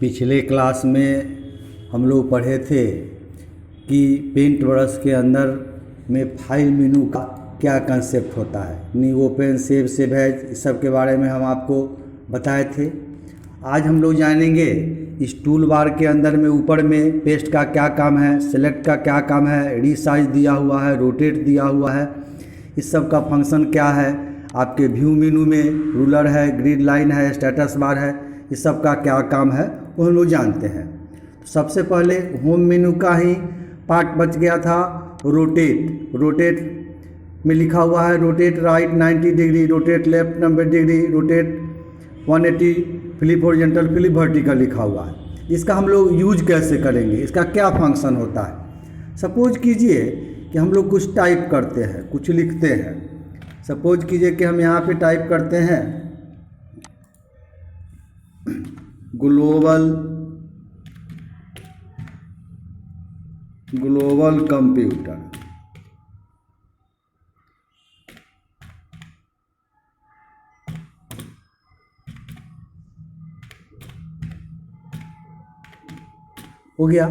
पिछले क्लास में हम लोग पढ़े थे कि पेंट ब्रश के अंदर में फाइल मेनू का क्या कंसेप्ट होता है, न्यू, ओपन, सेव एज, इस सब के बारे में हम आपको बताए थे। आज हम लोग जानेंगे इस टूल बार के अंदर में ऊपर में पेस्ट का क्या काम है, सेलेक्ट का क्या काम है, रीसाइज दिया हुआ है, रोटेट दिया हुआ है, इस सब का फंक्शन क्या है। आपके व्यू मेनू में रूलर है, ग्रिड लाइन है, स्टेटस बार है, इस सब का क्या काम है वो हम लोग जानते हैं। सबसे पहले होम मेनू का ही पार्ट बच गया था रोटेट में लिखा हुआ है rotate right 90 degree, rotate left 90 degree, rotate 180, flip horizontal, flip vertical लिखा हुआ है। इसका हम लोग यूज कैसे करेंगे, इसका क्या फंक्शन होता है। सपोज कीजिए कि हम लोग कुछ टाइप करते हैं, कुछ लिखते हैं। सपोज कीजिए कि हम यहाँ पे टाइप करते हैं ग्लोबल कंप्यूटर। हो गया,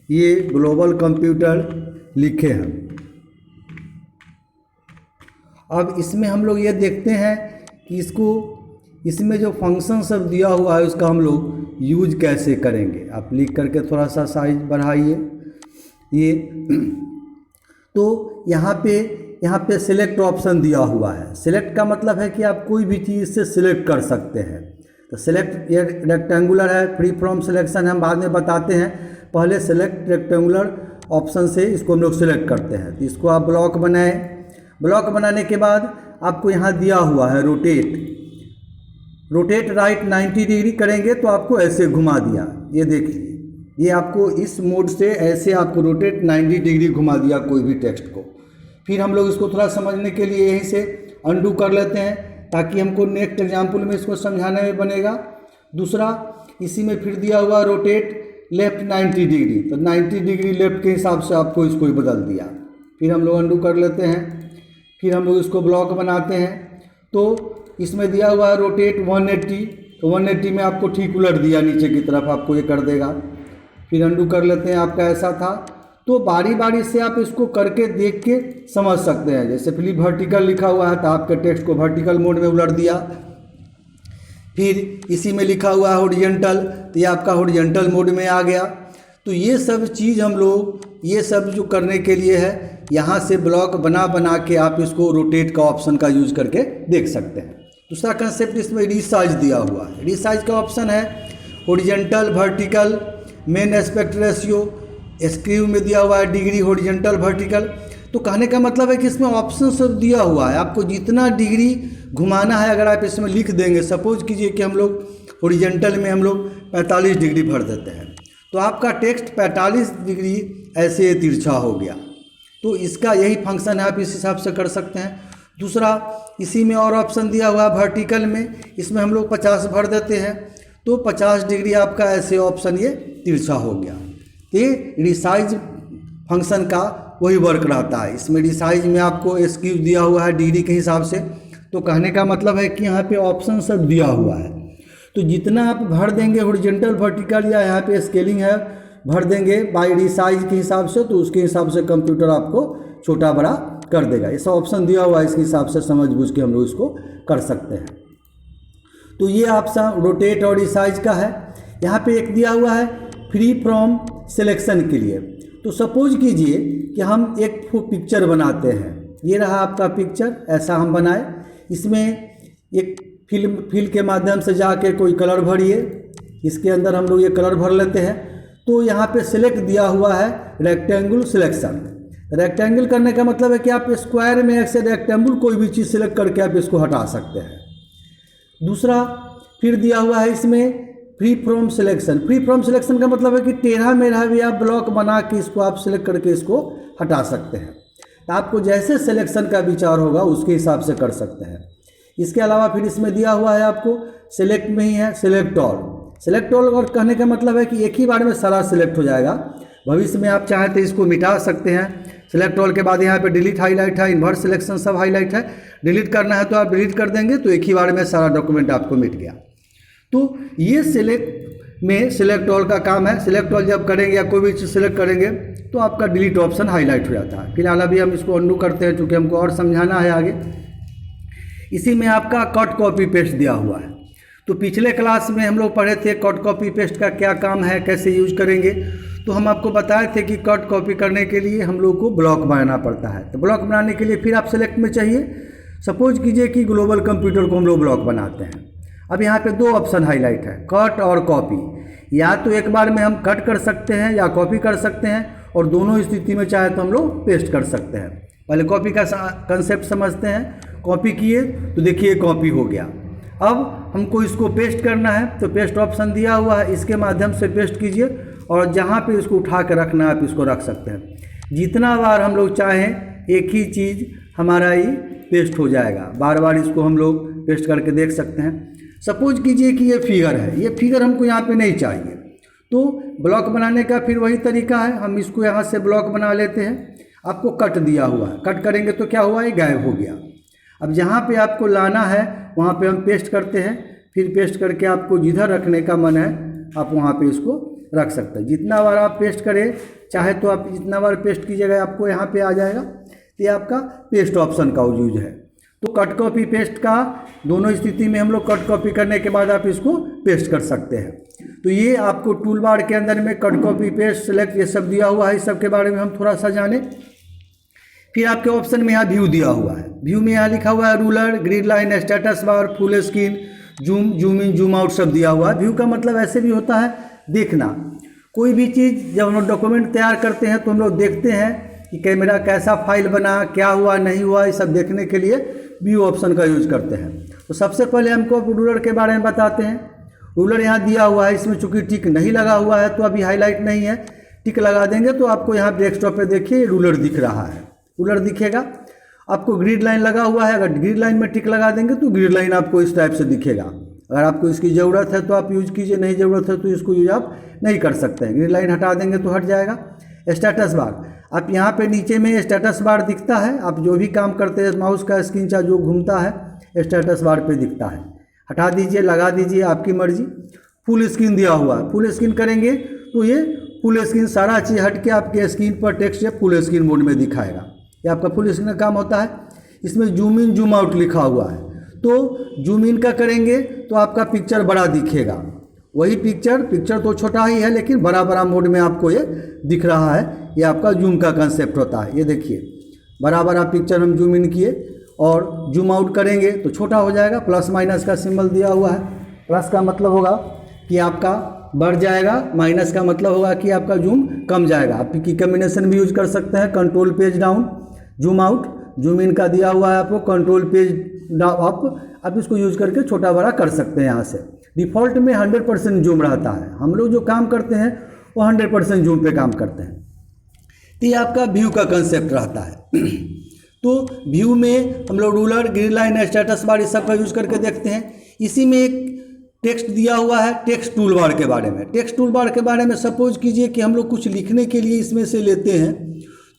ये ग्लोबल कंप्यूटर लिखे हैं। अब इसमें हम लोग ये देखते हैं कि इसमें जो फंक्शन सब दिया हुआ है उसका हम लोग यूज कैसे करेंगे। आप लिख करके थोड़ा सा साइज बढ़ाइए ये। तो यहाँ पे सिलेक्ट ऑप्शन दिया हुआ है। सिलेक्ट का मतलब है कि आप कोई भी चीज़ से सिलेक्ट कर सकते हैं। तो सिलेक्ट ये रेक्टेंगुलर है, फ्री फ्रॉम सिलेक्शन हम बाद में बताते हैं। पहले सिलेक्ट रेक्टेंगुलर ऑप्शन से इसको हम लोग सिलेक्ट करते हैं। तो इसको आप ब्लॉक बनाएं। ब्लॉक बनाने के बाद आपको यहाँ दिया हुआ है रोटेट राइट 90 डिग्री करेंगे तो आपको ऐसे घुमा दिया। ये देखिए, ये आपको इस मोड से ऐसे आपको रोटेट 90 डिग्री घुमा दिया कोई भी टेक्स्ट को। फिर हम लोग इसको थोड़ा समझने के लिए यहीं से अंडू कर लेते हैं ताकि हमको नेक्स्ट एग्जाम्पल में इसको समझाने में बनेगा। दूसरा, इसी में फिर दिया हुआ रोटेट लेफ्ट 90 डिग्री, तो 90 डिग्री लेफ्ट के हिसाब से आपको इसको ही बदल दिया। फिर हम लोग अंडू कर लेते हैं। फिर हम लोग इसको ब्लॉक बनाते हैं। तो इसमें दिया हुआ है रोटेट 180, तो 180 में आपको ठीक उलट दिया, नीचे की तरफ आपको ये कर देगा। फिर अंडू कर लेते हैं, आपका ऐसा था। तो बारी बारी से आप इसको करके देख के समझ सकते हैं। जैसे फ्लिप वर्टिकल लिखा हुआ है तो आपके टेक्स्ट को वर्टिकल मोड में उलट दिया। फिर इसी में लिखा हुआ है हॉरिजॉन्टल, तो ये आपका हॉरिजॉन्टल मोड में आ गया। तो ये सब चीज़ हम लोग ये सब जो करने के लिए है, यहाँ से ब्लॉक बना के आप इसको रोटेट का ऑप्शन का यूज करके देख सकते हैं। दूसरा कंसेप्ट इसमें रीसाइज दिया हुआ है। रीसाइज का ऑप्शन है horizontal, vertical, main aspect ratio, screw में दिया हुआ है डिग्री, हॉरिजॉन्टल, वर्टिकल। तो कहने का मतलब है कि इसमें ऑप्शन सब दिया हुआ है, आपको जितना डिग्री घुमाना है अगर आप इसमें लिख देंगे। सपोज कीजिए कि हम लोग हॉरिजॉन्टल में हम लोग 45 डिग्री भर देते हैं, तो आपका टेक्स्ट 45 डिग्री ऐसे तिरछा हो गया। तो इसका यही फंक्शन है, आप इस हिसाब से कर सकते हैं। दूसरा, इसी में और ऑप्शन दिया हुआ है वर्टिकल में, इसमें हम लोग 50 भर देते हैं तो 50 डिग्री आपका ऐसे ऑप्शन ये तिरछा हो गया। ये रिसाइज फंक्शन का वही वर्क रहता है। इसमें रिसाइज में आपको स्क्यू दिया हुआ है डिग्री के हिसाब से। तो कहने का मतलब है कि यहाँ पे ऑप्शन सब दिया हुआ है, तो जितना आप भर देंगे हॉरिजॉन्टल, वर्टिकल या यहाँ पे स्केलिंग है भर देंगे बाय रिसाइज के हिसाब से, तो उसके हिसाब से कंप्यूटर आपको छोटा बड़ा कर देगा। ऐसा ऑप्शन दिया हुआ है, इसके हिसाब से समझ बूझ के हम लोग इसको कर सकते हैं। तो ये ऑप्शन रोटेट और रिसाइज का है। यहाँ पे एक दिया हुआ है फ्री फ्रॉम सिलेक्शन के लिए। तो सपोज कीजिए कि हम एक पिक्चर बनाते हैं। ये रहा आपका पिक्चर, ऐसा हम बनाए। इसमें एक फिल के माध्यम से जाके कोई कलर भरिए। इसके अंदर हम लोग ये कलर भर लेते हैं। तो यहाँ पे सिलेक्ट दिया हुआ है रेक्टेंगल सिलेक्शन। रेक्टेंगल करने का मतलब है कि आप स्क्वायर में ऐसे रेक्टेंगल कोई भी चीज़ सिलेक्ट करके आप इसको हटा सकते हैं। दूसरा, फिर दिया हुआ है इसमें free from selection. Free from selection का मतलब है कि टेढ़ा मेढ़ा भी आप ब्लॉक बना के इसको आप सिलेक्ट करके इसको हटा सकते हैं। तो आपको जैसे सिलेक्शन का विचार होगा उसके हिसाब से कर सकते हैं। इसके अलावा फिर इसमें दिया हुआ है आपको सिलेक्ट में ही है सिलेक्ट ऑल। सिलेक्ट ऑल और कहने का मतलब है कि एक ही बार में सारा सिलेक्ट हो जाएगा। भविष्य में आप चाहें तो इसको मिटा सकते हैं। सिलेक्ट ऑल के बाद यहाँ पे डिलीट हाईलाइट है, इन्वर्स सिलेक्शन सब हाईलाइट है। डिलीट करना है तो आप डिलीट कर देंगे तो एक ही बार में सारा डॉक्यूमेंट आपको मिट गया। तो ये सिलेक्ट में सिलेक्ट ऑल का काम है। सिलेक्ट ऑल जब करेंगे या कोई भी चीज़ सिलेक्ट करेंगे तो आपका डिलीट ऑप्शन हाईलाइट हो जाता है। फिलहाल अभी हम इसको अंडू करते हैं क्योंकि हमको और समझाना है आगे। इसी में आपका कट कॉपी पेस्ट दिया हुआ है। तो पिछले क्लास में हम लोग पढ़े थे कट कॉपी पेस्ट का क्या काम है, कैसे यूज करेंगे। तो हम आपको बताए थे कि कट कॉपी करने के लिए हम लोग को ब्लॉक बनाना पड़ता है। तो ब्लॉक बनाने के लिए फिर आप सेलेक्ट में चाहिए, सपोज कीजिए कि ग्लोबल कंप्यूटर को हम लोग ब्लॉक बनाते हैं। अब यहाँ पे दो ऑप्शन हाईलाइट है, कट और कॉपी। या तो एक बार में हम कट कर सकते हैं या कॉपी कर सकते हैं, और दोनों स्थिति में चाहे तो हम लोग पेस्ट कर सकते हैं। पहले कॉपी का कंसेप्ट समझते हैं। कॉपी किए तो देखिए कॉपी हो गया। अब हमको इसको पेस्ट करना है तो पेस्ट ऑप्शन दिया हुआ है, इसके माध्यम से पेस्ट कीजिए और जहाँ पे इसको उठा कर रखना है आप इसको रख सकते हैं। जितना बार हम लोग चाहें एक ही चीज़ हमारा ही पेस्ट हो जाएगा, बार बार इसको हम लोग पेस्ट करके देख सकते हैं। सपोज कीजिए कि ये फिगर है, ये फिगर हमको यहाँ पे नहीं चाहिए, तो ब्लॉक बनाने का फिर वही तरीका है, हम इसको यहाँ से ब्लॉक बना लेते हैं। आपको कट दिया हुआ है, कट करेंगे तो क्या हुआ, ये गायब हो गया। अब जहाँ पे आपको लाना है वहाँ पे हम पेस्ट करते हैं, फिर पेस्ट करके आपको जिधर रखने का मन है आप वहाँ पे इसको रख सकते हैं। जितना बार आप पेस्ट करें, चाहे तो आप जितना बार पेस्ट कीजिएगा आपको यहाँ पे आ जाएगा। तो ये आपका पेस्ट ऑप्शन का यूज है। तो कट कॉपी पेस्ट का दोनों स्थिति में हम लोग कट कॉपी करने के बाद आप इसको पेस्ट कर सकते हैं। तो ये आपको टूल बार के अंदर में कट कॉपी पेस्ट सेलेक्ट ये सब दिया हुआ है, इस सब के बारे में हम थोड़ा सा जाने। फिर आपके ऑप्शन में यहाँ व्यू दिया हुआ है। व्यू में यहाँ लिखा हुआ है ruler, grid line, status bar, full screen, zoom, zoom in, zoom out सब दिया हुआ है। व्यू का मतलब ऐसे भी होता है देखना। कोई भी चीज़ जब हम लोग डॉक्यूमेंट तैयार करते हैं तो हम लोग देखते हैं कि कैमरा कैसा फाइल बना, क्या हुआ नहीं हुआ, ये सब देखने के लिए व्यू ऑप्शन का यूज करते हैं। तो सबसे पहले हमको रूलर के बारे में बताते हैं। रूलर यहाँ दिया हुआ है, इसमें चूंकि टिक नहीं लगा हुआ है तो अभी हाईलाइट नहीं है। टिक लगा देंगे तो आपको यहाँ डेस्कटॉप पे देखिए रूलर दिख रहा है, रूलर दिखेगा। आपको ग्रिड लाइन लगा हुआ है, अगर ग्रिड लाइन में टिक लगा देंगे तो ग्रिड लाइन आपको इस टाइप से दिखेगा। अगर आपको इसकी ज़रूरत है तो आप यूज कीजिए, नहीं ज़रूरत है तो इसको यूज आप नहीं कर सकते हैं। ग्रिड लाइन हटा देंगे तो हट जाएगा। स्टेटस बार, आप यहाँ पे नीचे में स्टेटस बार दिखता है, आप जो भी काम करते हैं माउस का स्क्रीन चाहे जो घूमता है स्टेटस बार पे दिखता है। हटा दीजिए, लगा दीजिए, आपकी मर्जी। फुल स्क्रीन दिया हुआ है, फुल स्क्रीन करेंगे तो ये फुल स्क्रीन सारा चीज़ हट के आपके स्क्रीन पर टेक्स्ट या फुल स्क्रीन मोड में दिखाएगा। ये आपका फुल स्क्रीन का काम होता है। इसमें जूम इन जूम आउट लिखा हुआ है, तो जूम इन का करेंगे तो आपका पिक्चर बड़ा दिखेगा। वही पिक्चर तो छोटा ही है लेकिन बड़ा बड़ा मोड में आपको ये दिख रहा है। ये आपका जूम का कंसेप्ट होता है। ये देखिए बड़ा बड़ा पिक्चर हम जूम इन किए और जूम आउट करेंगे तो छोटा हो जाएगा। प्लस माइनस का सिंबल दिया हुआ है। प्लस का मतलब होगा कि आपका बढ़ जाएगा, माइनस का मतलब होगा कि आपका जूम कम जाएगा। आप की कम्बिनेशन भी यूज कर सकते हैं। Control page down, zoom out, zoom in का दिया हुआ है आपको, कंट्रोल पेज अप, आप इसको यूज करके छोटा बड़ा कर सकते हैं। यहाँ से डिफ़ॉल्ट में 100% जूम रहता है। हम लोग जो काम करते हैं वो 100% जूम पे काम करते हैं। तो ये आपका व्यू का कंसेप्ट रहता है। तो व्यू में हम लोग ruler, grid line, status bar इस सब का यूज करके देखते हैं। इसी में एक टेक्स्ट दिया हुआ है टेक्स्ट टूल बार के बारे में। टेक्स्ट टूल बार के बारे में सपोज कीजिए कि हम लोग कुछ लिखने के लिए इसमें से लेते हैं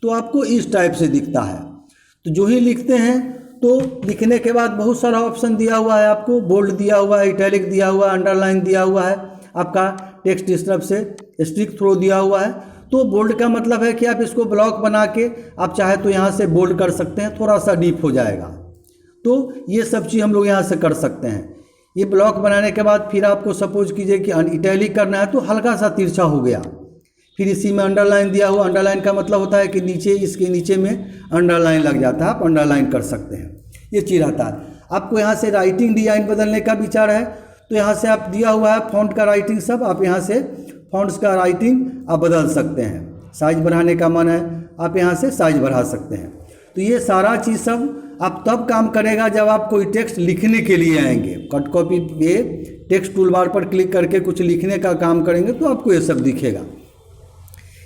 तो आपको इस टाइप से दिखता है। तो जो ही लिखते हैं तो लिखने के बाद बहुत सारा ऑप्शन दिया हुआ है आपको। बोल्ड दिया हुआ है, इटैलिक दिया हुआ है, अंडरलाइन दिया हुआ है, आपका टेक्स्ट इस तरफ से स्ट्रिक थ्रो दिया हुआ है। तो बोल्ड का मतलब है कि आप इसको ब्लॉक बना के आप चाहे तो यहाँ से बोल्ड कर सकते हैं, थोड़ा सा डीप हो जाएगा। तो ये सब चीज़ हम लोग यहाँ से कर सकते हैं। ये ब्लॉक बनाने के बाद फिर आपको सपोज कीजिए कि इटैलिक करना है तो हल्का सा तिरछा हो गया। फिर इसी में अंडरलाइन दिया हुआ, अंडरलाइन का मतलब होता है कि नीचे इसके नीचे में अंडरलाइन लग जाता है, आप अंडरलाइन कर सकते हैं। ये चीज़ आता है। आपको यहाँ से राइटिंग डिजाइन बदलने का विचार है तो यहाँ से आप दिया हुआ है फॉन्ट का राइटिंग सब, आप यहाँ से फॉन्ट्स का राइटिंग आप बदल सकते हैं। साइज बढ़ाने का मन है आप यहाँ से साइज बढ़ा सकते हैं। तो ये सारा चीज़ सब आप तब काम करेगा जब आप कोई टेक्स्ट लिखने के लिए आएंगे। कट कॉपी पे टेक्स्ट टूल बार पर क्लिक करके कुछ लिखने का काम करेंगे तो आपको ये सब दिखेगा।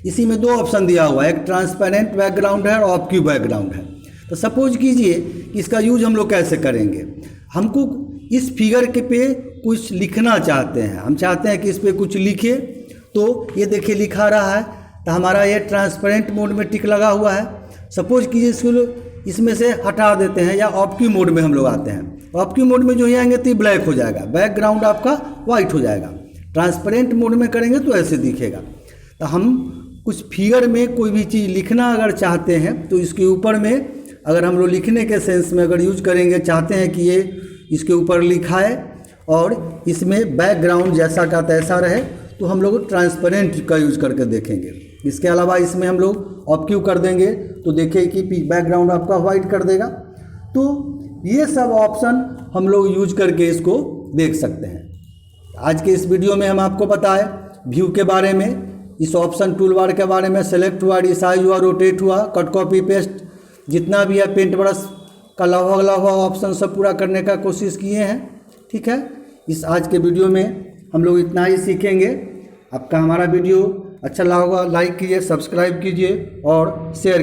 इसी में दो ऑप्शन दिया हुआ है, एक ट्रांसपेरेंट बैकग्राउंड है और ऑब्क्यू बैकग्राउंड है। तो सपोज कीजिए कि इसका यूज हम लोग कैसे करेंगे। हमको इस फिगर के पे कुछ लिखना चाहते हैं, हम चाहते हैं कि इस पे कुछ लिखे, तो ये देखिए लिखा रहा है। तो हमारा ये ट्रांसपेरेंट मोड में टिक लगा हुआ है। सपोज कीजिए इसको इसमें से हटा देते हैं या ऑब्क्यू मोड में हम लोग आते हैं। ऑब्क्यू मोड में जो ही आएंगे तो ब्लैक हो जाएगा, बैकग्राउंड आपका वाइट हो जाएगा। ट्रांसपेरेंट मोड में करेंगे तो ऐसे दिखेगा। तो हम कुछ फिगर में कोई भी चीज़ लिखना अगर चाहते हैं तो इसके ऊपर में अगर हम लोग लिखने के सेंस में अगर यूज करेंगे, चाहते हैं कि ये इसके ऊपर लिखा है और इसमें बैकग्राउंड जैसा का तैसा रहे, तो हम लोग ट्रांसपेरेंट का यूज करके देखेंगे। इसके अलावा इसमें हम लोग ऑफ क्यू कर देंगे तो देखिए कि बैकग्राउंड आपका वाइट कर देगा। तो ये सब ऑप्शन हम लोग यूज करके इसको देख सकते हैं। आज के इस वीडियो में हम आपको बताए व्यू के बारे में, इस ऑप्शन टूल बार के बारे में, सेलेक्ट हुआ, रिसाइज हुआ, रोटेट हुआ, कट कॉपी पेस्ट, जितना भी है पेंट ब्रश का लगा हुआ ऑप्शन सब पूरा करने का कोशिश किए हैं। ठीक है, इस आज के वीडियो में हम लोग इतना ही सीखेंगे। आपका हमारा वीडियो अच्छा लगा होगा, लाइक कीजिए, सब्सक्राइब कीजिए और शेयर कीजिए।